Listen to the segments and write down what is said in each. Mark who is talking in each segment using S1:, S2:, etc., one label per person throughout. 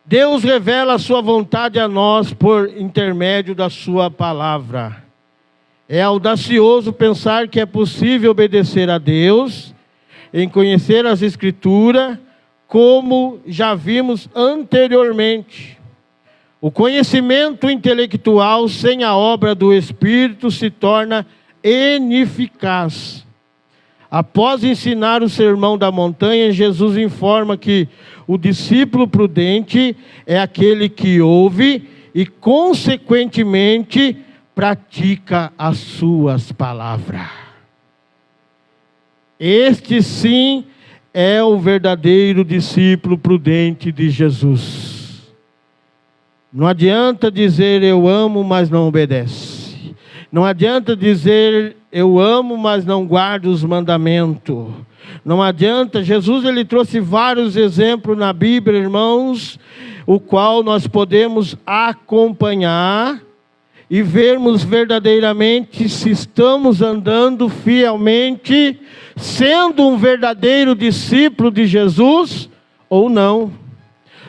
S1: Deus revela a sua vontade a nós por intermédio da sua palavra. É audacioso pensar que é possível obedecer a Deus, em conhecer as Escrituras, como já vimos anteriormente. O conhecimento intelectual sem a obra do Espírito se torna ineficaz. Após ensinar o sermão da montanha, Jesus informa que o discípulo prudente é aquele que ouve e, consequentemente, pratica as suas palavras. Este sim é o verdadeiro discípulo prudente de Jesus. Não adianta dizer eu amo, mas não obedece. Não adianta dizer eu amo, mas não guardo os mandamentos. Não adianta. Jesus, ele trouxe vários exemplos na Bíblia, irmãos, o qual nós podemos acompanhar e vermos verdadeiramente se estamos andando fielmente, sendo um verdadeiro discípulo de Jesus ou não.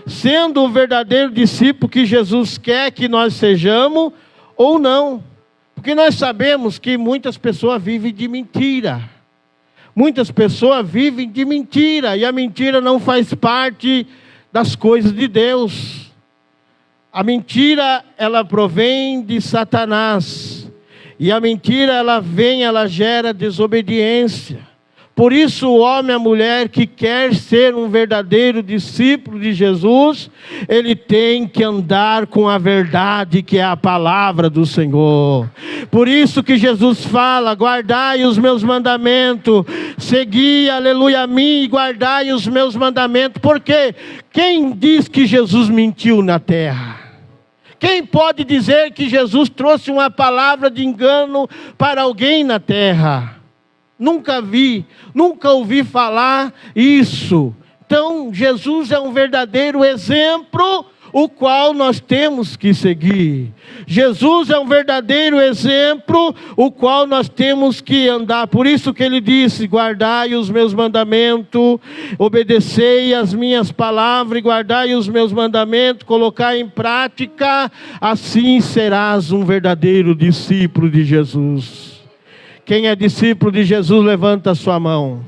S1: Sendo um verdadeiro discípulo que Jesus quer que nós sejamos ou não. Porque nós sabemos que muitas pessoas vivem de mentira. Muitas pessoas vivem de mentira. E a mentira não faz parte das coisas de Deus. A mentira, ela provém de Satanás. E a mentira, ela gera desobediência. Por isso, o homem e a mulher que quer ser um verdadeiro discípulo de Jesus, ele tem que andar com a verdade, que é a palavra do Senhor. Por isso que Jesus fala, guardai os meus mandamentos, segui, aleluia, a mim, e guardai os meus mandamentos. Porque quem diz que Jesus mentiu na terra? Quem pode dizer que Jesus trouxe uma palavra de engano para alguém na terra? Nunca vi, nunca ouvi falar isso. Então, Jesus é um verdadeiro exemplo, o qual nós temos que seguir. Jesus é um verdadeiro exemplo, o qual nós temos que andar. Por isso que ele disse, guardai os meus mandamentos, obedecei as minhas palavras, guardai os meus mandamentos, colocai em prática, assim serás um verdadeiro discípulo de Jesus. Quem é discípulo de Jesus, levanta a sua mão.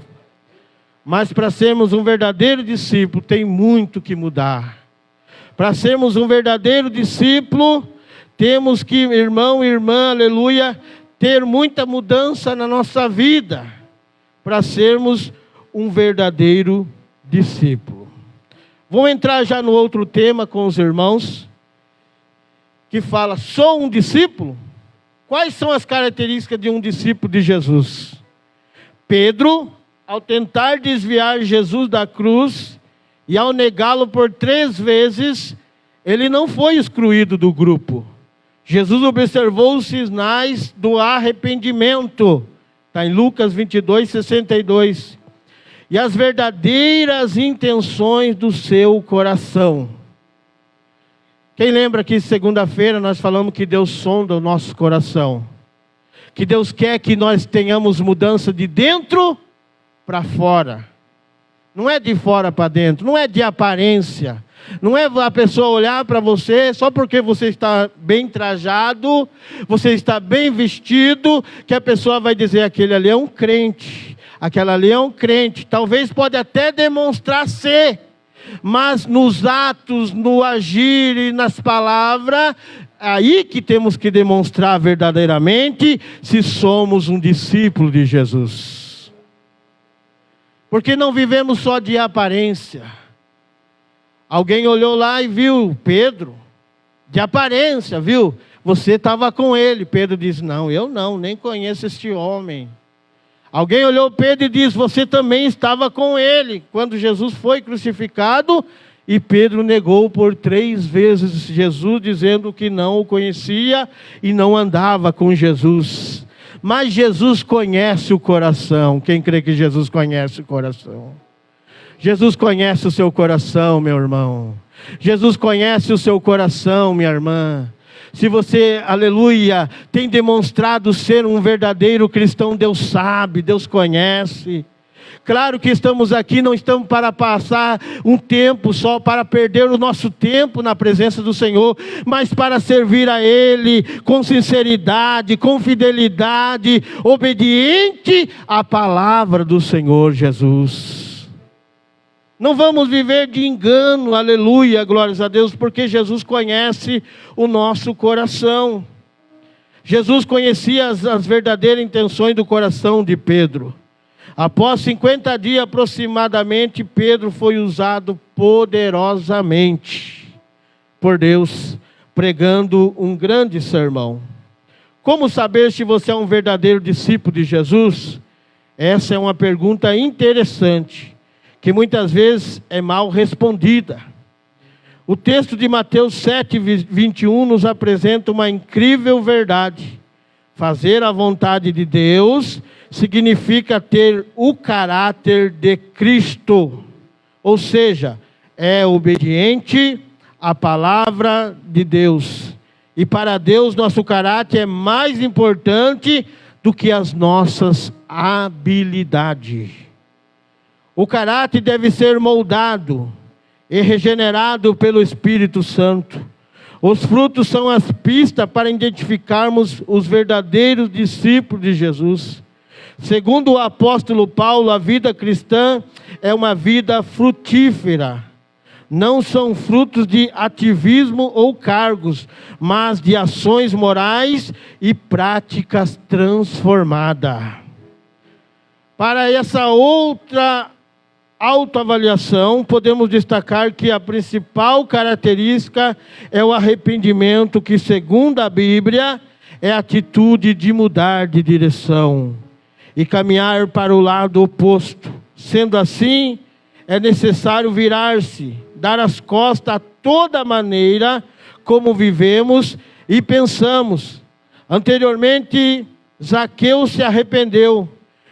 S1: Mas para sermos um verdadeiro discípulo, tem muito que mudar. Para sermos um verdadeiro discípulo, temos que, irmão e irmã, aleluia, ter muita mudança na nossa vida. Para sermos um verdadeiro discípulo. Vou entrar já no outro tema com os irmãos, que fala, sou um discípulo? Quais são as características de um discípulo de Jesus? Pedro, ao tentar desviar Jesus da cruz e ao negá-lo por 3 vezes, ele não foi excluído do grupo. Jesus observou os sinais do arrependimento. Está em Lucas 22, 62. E as verdadeiras intenções do seu coração. Quem lembra que segunda-feira nós falamos que Deus sonda o nosso coração? Que Deus quer que nós tenhamos mudança de dentro para fora. Não é de fora para dentro, não é de aparência. Não é a pessoa olhar para você só porque você está bem trajado, você está bem vestido, que a pessoa vai dizer, aquele ali é um crente, aquela ali é um crente. Talvez pode até demonstrar ser, mas nos atos, no agir e nas palavras, aí que temos que demonstrar verdadeiramente se somos um discípulo de Jesus. Porque não vivemos só de aparência. Alguém olhou lá e viu Pedro, de aparência, viu? Você estava com ele. Pedro disse, não, eu não, nem conheço este homem. Alguém olhou Pedro e disse, você também estava com ele, quando Jesus foi crucificado, e Pedro negou por 3 vezes Jesus, dizendo que não o conhecia e não andava com Jesus. Mas Jesus conhece o coração. Quem crê que Jesus conhece o coração? Jesus conhece o seu coração, meu irmão. Jesus conhece o seu coração, minha irmã. Se você, aleluia, tem demonstrado ser um verdadeiro cristão, Deus sabe, Deus conhece. Claro que estamos aqui, não estamos para passar um tempo só, para perder o nosso tempo na presença do Senhor, mas para servir a Ele com sinceridade, com fidelidade, obediente à palavra do Senhor Jesus. Não vamos viver de engano, aleluia, glórias a Deus, porque Jesus conhece o nosso coração. Jesus conhecia as verdadeiras intenções do coração de Pedro. Após 50 dias aproximadamente, Pedro foi usado poderosamente por Deus, pregando um grande sermão. Como saber se você é um verdadeiro discípulo de Jesus? Essa é uma pergunta interessante, que muitas vezes é mal respondida. O texto de Mateus 7:21 nos apresenta uma incrível verdade. Fazer a vontade de Deus significa ter o caráter de Cristo, ou seja, é obediente à palavra de Deus. E para Deus nosso caráter é mais importante do que as nossas habilidades. O caráter deve ser moldado e regenerado pelo Espírito Santo. Os frutos são as pistas para identificarmos os verdadeiros discípulos de Jesus. Segundo o apóstolo Paulo, a vida cristã é uma vida frutífera. Não são frutos de ativismo ou cargos, mas de ações morais e práticas transformadas. Para essa outra autoavaliação, podemos destacar que a principal característica é o arrependimento, que segundo a Bíblia, é a atitude de mudar de direção e caminhar para o lado oposto. Sendo assim, é necessário virar-se, dar as costas a toda maneira como vivemos e pensamos. Anteriormente, Zaqueu se arrependeu,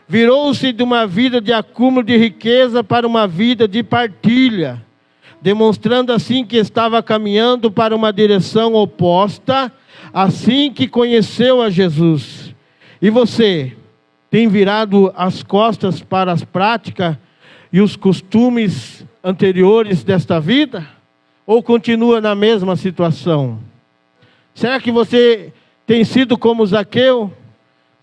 S1: virou-se de uma vida de acúmulo de riqueza para uma vida de partilha, demonstrando assim que estava caminhando para uma direção oposta, assim que conheceu a Jesus. E você tem virado as costas para as práticas e os costumes anteriores desta vida? Ou continua na mesma situação? Será que você tem sido como Zaqueu?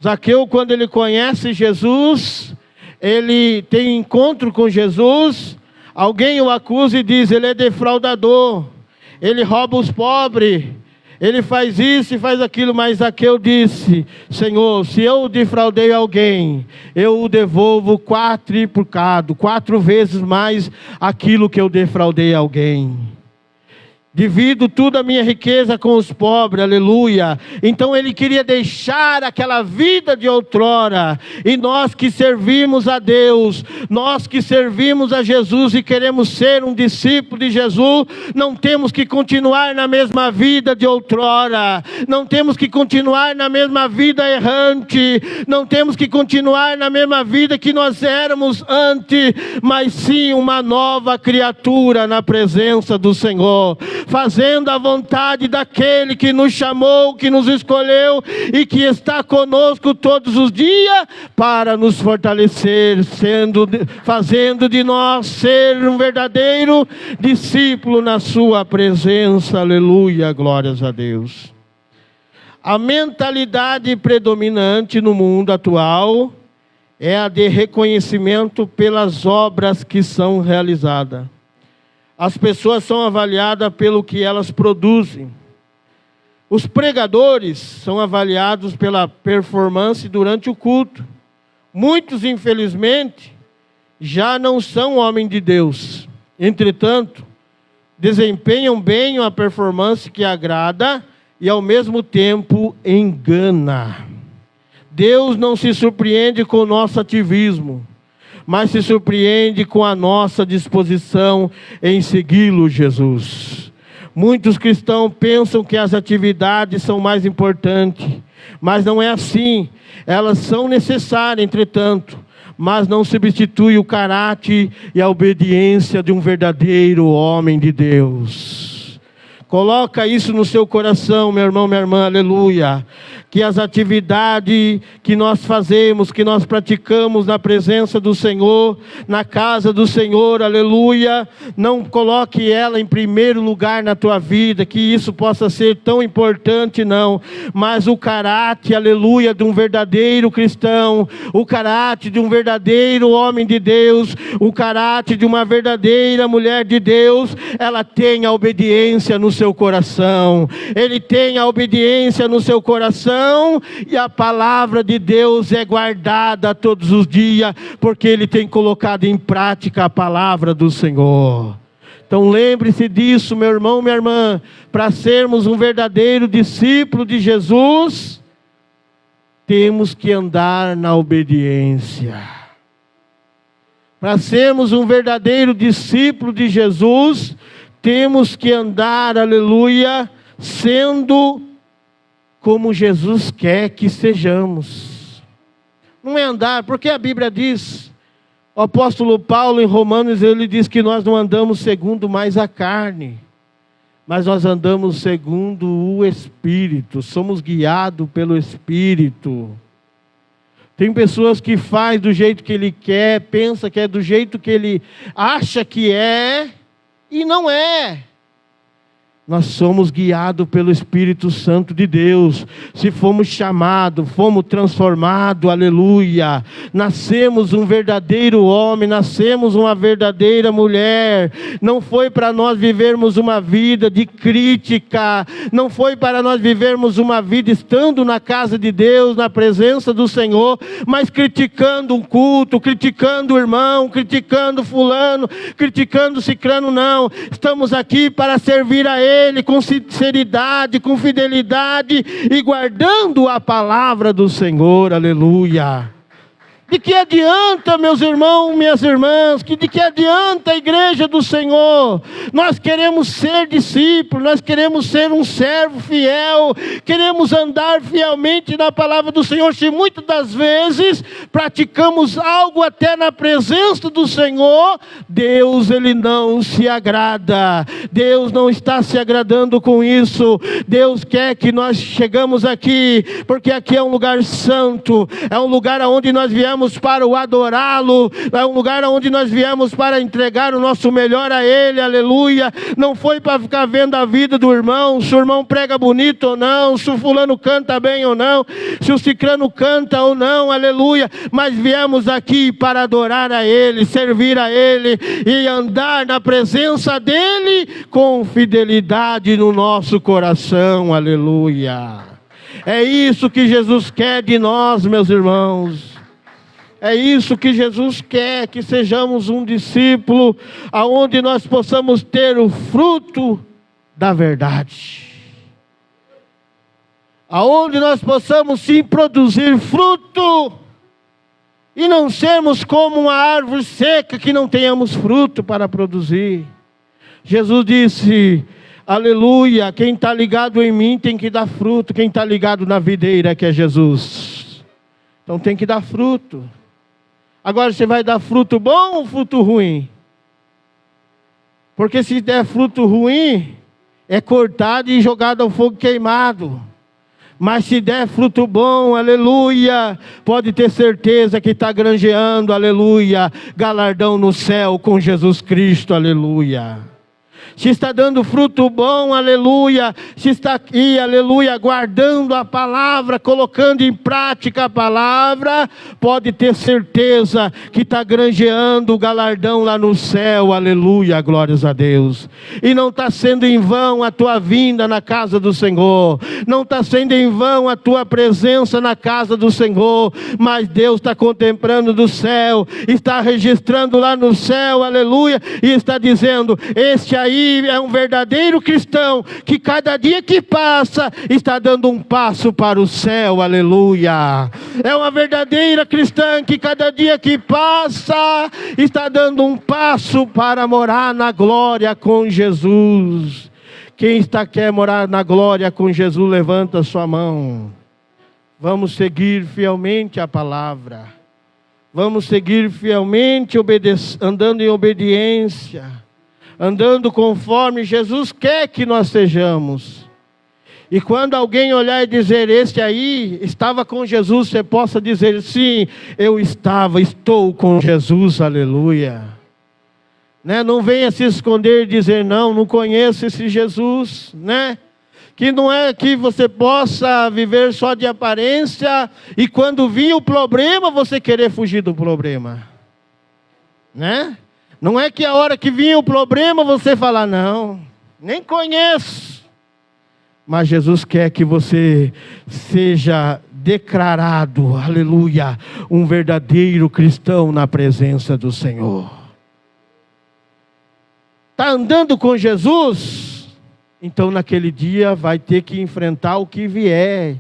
S1: Zaqueu, quando ele conhece Jesus, ele tem encontro com Jesus, alguém o acusa e diz: ele é defraudador, ele rouba os pobres, ele faz isso e faz aquilo. Mas Zaqueu disse: Senhor, se eu defraudei alguém, eu o devolvo quadruplicado, 4 vezes mais aquilo que eu defraudei alguém. Divido toda a minha riqueza com os pobres, aleluia. Então ele queria deixar aquela vida de outrora. E nós que servimos a Deus, nós que servimos a Jesus e queremos ser um discípulo de Jesus, não temos que continuar na mesma vida de outrora. Não temos que continuar na mesma vida errante. Não temos que continuar na mesma vida que nós éramos antes, mas sim uma nova criatura na presença do Senhor, fazendo a vontade daquele que nos chamou, que nos escolheu e que está conosco todos os dias para nos fortalecer, fazendo de nós ser um verdadeiro discípulo na sua presença, aleluia, glórias a Deus. A mentalidade predominante no mundo atual é a de reconhecimento pelas obras que são realizadas. As pessoas são avaliadas pelo que elas produzem. Os pregadores são avaliados pela performance durante o culto. Muitos, infelizmente, já não são homens de Deus. Entretanto, desempenham bem uma performance que agrada e ao mesmo tempo engana. Deus não se surpreende com o nosso ativismo, mas se surpreende com a nossa disposição em segui-lo, Jesus. Muitos cristãos pensam que as atividades são mais importantes, mas não é assim. Elas são necessárias, entretanto, mas não substitui o caráter e a obediência de um verdadeiro homem de Deus. Coloca isso no seu coração, meu irmão, minha irmã, aleluia. que as atividades que nós fazemos, que nós praticamos na presença do Senhor, na casa do Senhor, aleluia, não coloque ela em primeiro lugar na tua vida, que isso possa ser tão importante, não, mas o caráter, aleluia, de um verdadeiro cristão, o caráter de um verdadeiro homem de Deus, o caráter de uma verdadeira mulher de Deus, ela tem a obediência no seu coração, ele tem a obediência no seu coração, e a palavra de Deus é guardada todos os dias, porque ele tem colocado em prática a palavra do Senhor. Então lembre-se disso, meu irmão, minha irmã, para sermos um verdadeiro discípulo de Jesus, temos que andar na obediência. Para sermos um verdadeiro discípulo de Jesus, temos que andar, aleluia, sendo como Jesus quer que sejamos. Não é andar, porque a Bíblia diz, o apóstolo Paulo em Romanos, ele diz que nós não andamos segundo mais a carne, mas nós andamos segundo o Espírito, somos guiados pelo Espírito. Tem pessoas que faz do jeito que ele quer, pensa que é do jeito que ele acha que é, e não é. Nós somos guiados pelo Espírito Santo de Deus. Se fomos chamados, fomos transformados, aleluia. Nascemos um verdadeiro homem, nascemos uma verdadeira mulher. Não foi para nós vivermos uma vida de crítica, não foi para nós vivermos uma vida estando na casa de Deus, na presença do Senhor, mas criticando um culto, criticando o irmão, criticando fulano, criticando cicrano, não. Estamos aqui para servir a Ele com sinceridade, com fidelidade e guardando a palavra do Senhor, aleluia. De que adianta, meus irmãos, minhas irmãs, de que adianta a igreja do Senhor? Nós queremos ser discípulos, nós queremos ser um servo fiel, queremos andar fielmente na palavra do Senhor. Se muitas das vezes praticamos algo até na presença do Senhor, Deus, Ele não se agrada, Deus não está se agradando com isso. Deus quer que nós chegamos aqui, porque aqui é um lugar santo, é um lugar onde nós viemos para o adorá-lo, é um lugar onde nós viemos para entregar o nosso melhor a Ele, aleluia. Não foi para ficar vendo a vida do irmão, se o irmão prega bonito ou não, se o fulano canta bem ou não, se o cicrano canta ou não, aleluia, mas viemos aqui para adorar a Ele, servir a Ele e andar na presença dEle com fidelidade no nosso coração, aleluia. É isso que Jesus quer de nós, meus irmãos. É isso que Jesus quer, que sejamos um discípulo, aonde nós possamos ter o fruto da verdade. Aonde nós possamos sim produzir fruto, e não sermos como uma árvore seca que não tenhamos fruto para produzir. Jesus disse, aleluia, quem está ligado em mim tem que dar fruto, quem está ligado na videira que é Jesus. Então tem que dar fruto. Agora você vai dar fruto bom ou fruto ruim? Porque se der fruto ruim, é cortado e jogado ao fogo queimado. Mas se der fruto bom, aleluia, pode ter certeza que está granjeando, aleluia, galardão no céu com Jesus Cristo, aleluia. Se está dando fruto bom, aleluia, se está aqui, aleluia, guardando a palavra, colocando em prática a palavra, pode ter certeza que está granjeando o galardão lá no céu, aleluia, glórias a Deus. E não está sendo em vão a tua vinda na casa do Senhor, não está sendo em vão a tua presença na casa do Senhor, mas Deus está contemplando do céu, está registrando lá no céu, aleluia, e está dizendo, este aí é um verdadeiro cristão, que cada dia que passa, está dando um passo para o céu, aleluia. É uma verdadeira cristã, que cada dia que passa, está dando um passo para morar na glória com Jesus. Quem quer morar na glória com Jesus, levanta sua mão. Vamos seguir fielmente a palavra. Vamos seguir fielmente, andando em obediência, andando conforme Jesus quer que nós sejamos. E quando alguém olhar e dizer, este aí estava com Jesus, você possa dizer, sim, estou com Jesus, aleluia. Né? Não venha se esconder e dizer, não conheço esse Jesus, né? Que não é que você possa viver só de aparência, e quando vir o problema, você querer fugir do problema. Né? Não é que a hora que vir o problema, você falar, não, nem conheço. Mas Jesus quer que você seja declarado, aleluia, um verdadeiro cristão na presença do Senhor. Está andando com Jesus? Então naquele dia vai ter que enfrentar o que vier.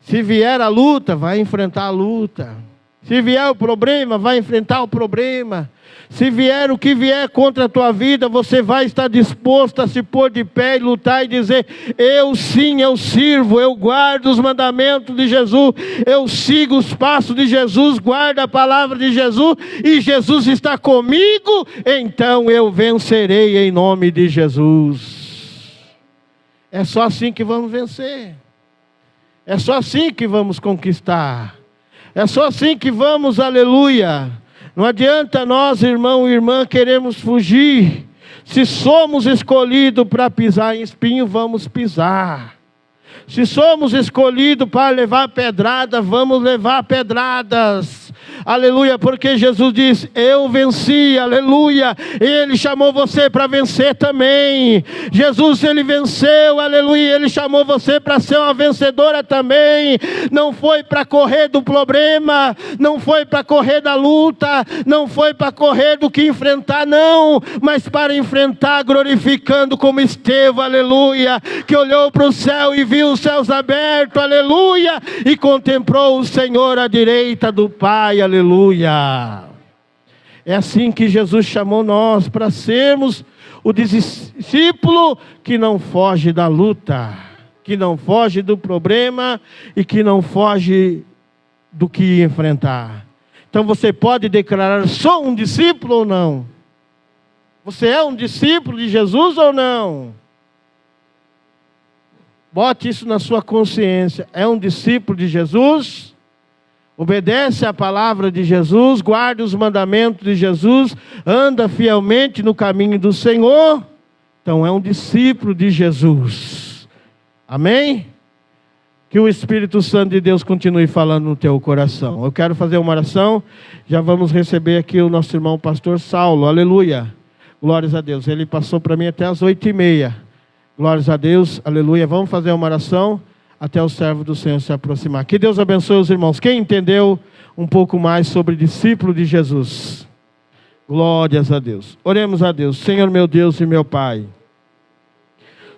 S1: Se vier a luta, vai enfrentar a luta. Se vier o problema, vai enfrentar o problema. Se vier o que vier contra a tua vida, você vai estar disposto a se pôr de pé e lutar e dizer, eu sirvo, eu guardo os mandamentos de Jesus, eu sigo os passos de Jesus, guardo a palavra de Jesus, e Jesus está comigo, então eu vencerei em nome de Jesus. É só assim que vamos vencer. É só assim que vamos conquistar. É só assim que vamos, aleluia. Não adianta nós, irmão e irmã, queremos fugir. Se somos escolhidos para pisar em espinho, vamos pisar. Se somos escolhidos para levar pedrada, vamos levar pedradas. Aleluia, porque Jesus disse, eu venci, aleluia. Ele chamou você para vencer também. Jesus, ele venceu, aleluia. Ele chamou você para ser uma vencedora também. Não foi para correr do problema, não foi para correr da luta, não foi para correr do que enfrentar, não. Mas para enfrentar glorificando como Estevão, aleluia. Que olhou para o céu e viu os céus abertos, aleluia. E contemplou o Senhor à direita do Pai, aleluia. É assim que Jesus chamou nós, para sermos o discípulo que não foge da luta, que não foge do problema e que não foge do que enfrentar. Então você pode declarar, sou um discípulo ou não? Você é um discípulo de Jesus ou não? Bote isso na sua consciência. É um discípulo de Jesus? Obedece à palavra de Jesus, guarda os mandamentos de Jesus, anda fielmente no caminho do Senhor? Então é um discípulo de Jesus. Amém? Que o Espírito Santo de Deus continue falando no teu coração. Eu quero fazer uma oração. Já vamos receber aqui o nosso irmão pastor Saulo. Aleluia. Glórias a Deus. Ele passou para mim até as 8h30. Glórias a Deus. Aleluia. Vamos fazer uma oração até o servo do Senhor se aproximar. Que Deus abençoe os irmãos. Quem entendeu um pouco mais sobre discípulo de Jesus? Glórias a Deus. Oremos a Deus. Senhor meu Deus e meu Pai.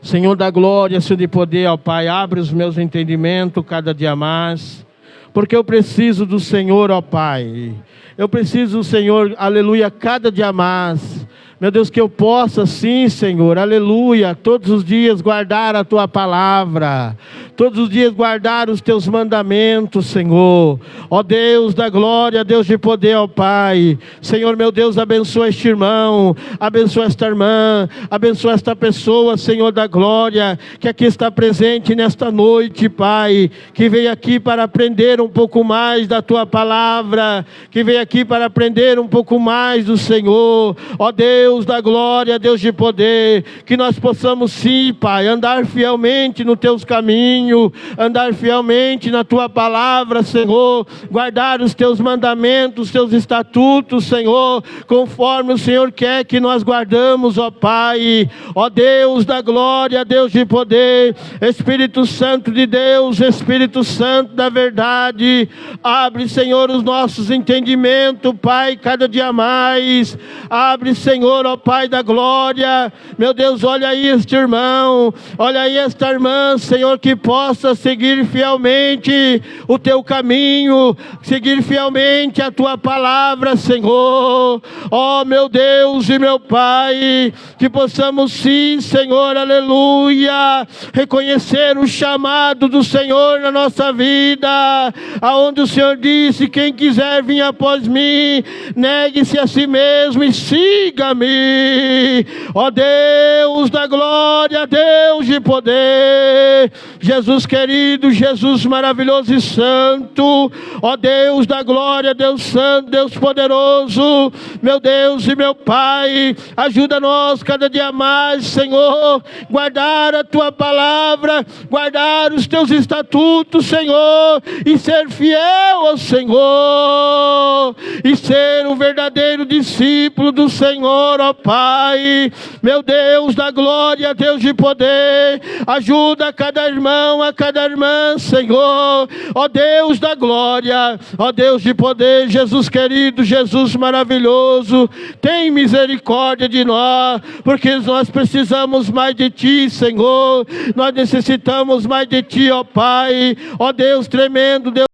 S1: Senhor da glória, Senhor de poder, ó Pai, abre os meus entendimentos cada dia mais, porque eu preciso do Senhor, ó Pai. Eu preciso do Senhor, aleluia, cada dia mais. Meu Deus, que eu possa sim, Senhor, aleluia, todos os dias guardar a Tua palavra, todos os dias guardar os Teus mandamentos, Senhor. Ó Deus da glória, Deus de poder, ó Pai. Senhor, meu Deus, abençoa este irmão, abençoa esta irmã, abençoa esta pessoa, Senhor da glória, que aqui está presente nesta noite, Pai, que veio aqui para aprender um pouco mais da Tua palavra, que veio aqui para aprender um pouco mais do Senhor. Ó Deus da glória, Deus de poder, que nós possamos sim, Pai, andar fielmente nos Teus caminhos, andar fielmente na Tua palavra, Senhor, guardar os Teus mandamentos, os Teus estatutos, Senhor, conforme o Senhor quer que nós guardamos, ó Pai. Ó Deus da glória, Deus de poder, Espírito Santo de Deus, Espírito Santo da verdade, abre, Senhor, os nossos entendimentos, Pai, cada dia mais. Abre, Senhor, ó Pai da glória. Meu Deus, olha aí este irmão, olha aí esta irmã, Senhor, que pode possa seguir fielmente o teu caminho, seguir fielmente a tua palavra, Senhor. Ó meu Deus e meu Pai, que possamos sim, Senhor, aleluia, reconhecer o chamado do Senhor na nossa vida, aonde o Senhor disse: quem quiser vir após mim, negue-se a si mesmo e siga-me. Ó Deus da glória, Deus de poder, Jesus querido, Jesus maravilhoso e santo, ó Deus da glória, Deus santo, Deus poderoso, meu Deus e meu Pai, ajuda-nos cada dia mais, Senhor, guardar a tua palavra, guardar os teus estatutos, Senhor, e ser fiel ao Senhor, e ser um verdadeiro discípulo do Senhor, ó Pai, meu Deus da glória, Deus de poder, ajuda a cada irmão, a cada irmã, Senhor, ó Deus da glória, ó Deus de poder, Jesus querido, Jesus maravilhoso, tem misericórdia de nós, porque nós precisamos mais de Ti, Senhor, nós necessitamos mais de Ti, ó Pai, ó Deus tremendo, Deus